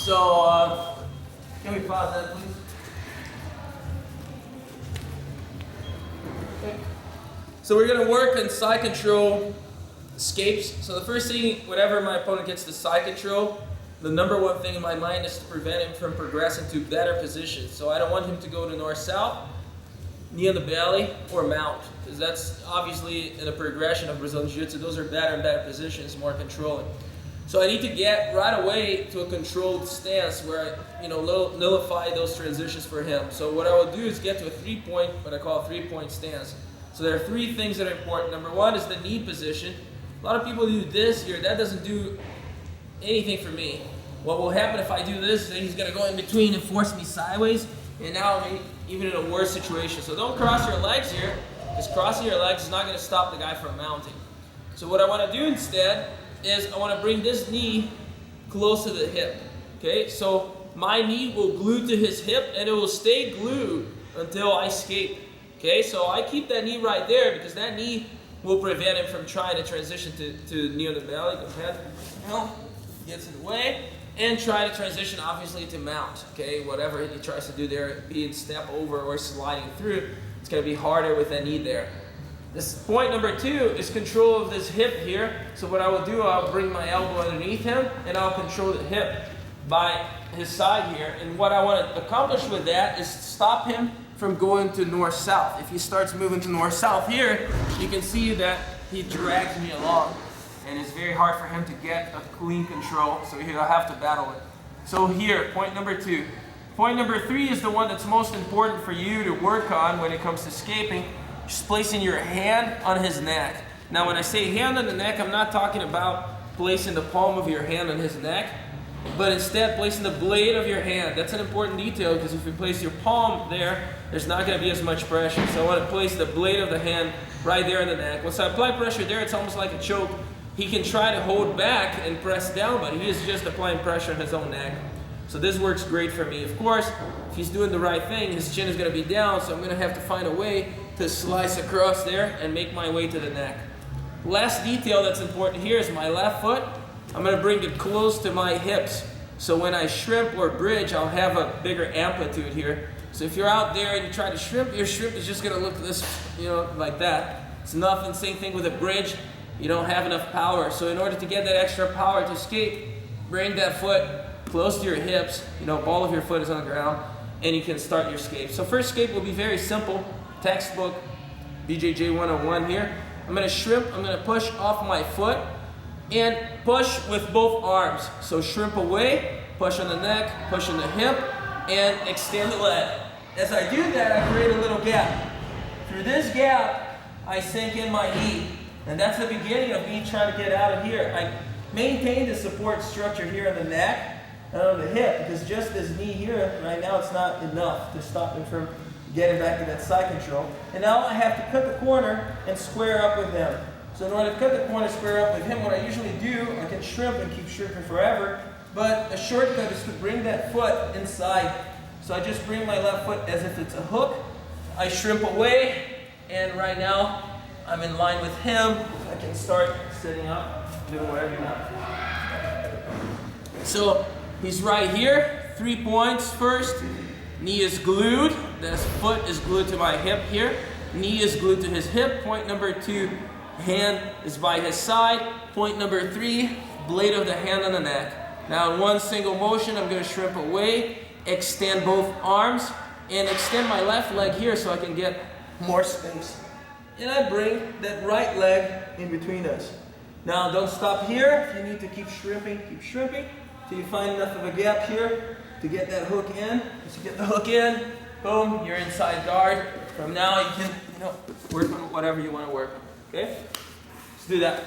So, can we pause that, please? Okay. So we're going to work on side control escapes. So the first thing, whenever my opponent gets the side control, the number one thing in my mind is to prevent him from progressing to better positions. So I don't want him to go to north-south, knee on the belly, or mount. Because that's obviously in a progression of Brazilian Jiu-Jitsu. Those are better and better positions, more controlling. So I need to get right away to a controlled stance where I, nullify those transitions for him. So what I will do is get to a three-point, what I call a three-point stance. So there are three things that are important. Number one is the knee position. A lot of people do this here. That doesn't do anything for me. What will happen if I do this is that he's going to go in between and force me sideways, and now I'm even in a worse situation. So don't cross your legs here, because crossing your legs is not going to stop the guy from mounting. So what I want to do instead is I want to bring this knee close to the hip. Okay, so my knee will glue to his hip, and it will stay glued until I escape. Okay, so I keep that knee right there because that knee will prevent him from trying to transition to knee on the belly. Go ahead. Gets in the way, and try to transition obviously to mount. Okay, whatever he tries to do there, be it step over or sliding through, it's going to be harder with that knee there. This point number two is control of this hip here. So what I will do, I'll bring my elbow underneath him, and I'll control the hip by his side here. And what I want to accomplish with that is stop him from going to north-south. If he starts moving to north-south here, you can see that he drags me along. And it's very hard for him to get a clean control, so he'll have to battle it. So here, point number two. Point number three is the one that's most important for you to work on when it comes to escaping. Just placing your hand on his neck. Now when I say hand on the neck, I'm not talking about placing the palm of your hand on his neck, but instead placing the blade of your hand. That's an important detail, because if you place your palm there, there's not going to be as much pressure. So I want to place the blade of the hand right there in the neck. Once I apply pressure there, it's almost like a choke. He can try to hold back and press down, but he is just applying pressure on his own neck. So this works great for me. Of course, if he's doing the right thing, his chin is going to be down, so I'm going to have to find a way to slice across there and make my way to the neck. Last detail that's important here is my left foot. I'm going to bring it close to my hips. So when I shrimp or bridge, I'll have a bigger amplitude here. So if you're out there and you try to shrimp, your shrimp is just going to look this, like that. It's nothing. Same thing with a bridge. You don't have enough power. So in order to get that extra power to escape, bring that foot close to your hips. Ball of your foot is on the ground, and you can start your escape. So first escape will be very simple. Textbook, BJJ 101 here. I'm going to shrimp. I'm going to push off my foot and push with both arms. So shrimp away, push on the neck, push on the hip, and extend the leg. As I do that, I create a little gap. Through this gap, I sink in my knee. And that's the beginning of me trying to get out of here. I maintain the support structure here on the neck and on the hip, because just this knee here, right now, it's not enough to stop me from getting back to that side control. And now I have to cut the corner and square up with him. So in order to cut the corner and square up with him, what I usually do, I can shrimp and keep shrimping forever, but a shortcut is to bring that foot inside. So I just bring my left foot as if it's a hook. I shrimp away, and right now, I'm in line with him. I can start sitting up, doing whatever you want. So he's right here. 3 points first. Knee is glued. This foot is glued to my hip here. Knee is glued to his hip. Point number two, hand is by his side. Point number three, blade of the hand on the neck. Now in one single motion, I'm going to shrimp away, extend both arms, and extend my left leg here so I can get more space. And I bring that right leg in between us. Now don't stop here. If you need to keep shrimping till you find enough of a gap here to get that hook in. Once you get the hook in, boom, you're inside guard. From now you can work on whatever you want to work on. Okay? Let's do that.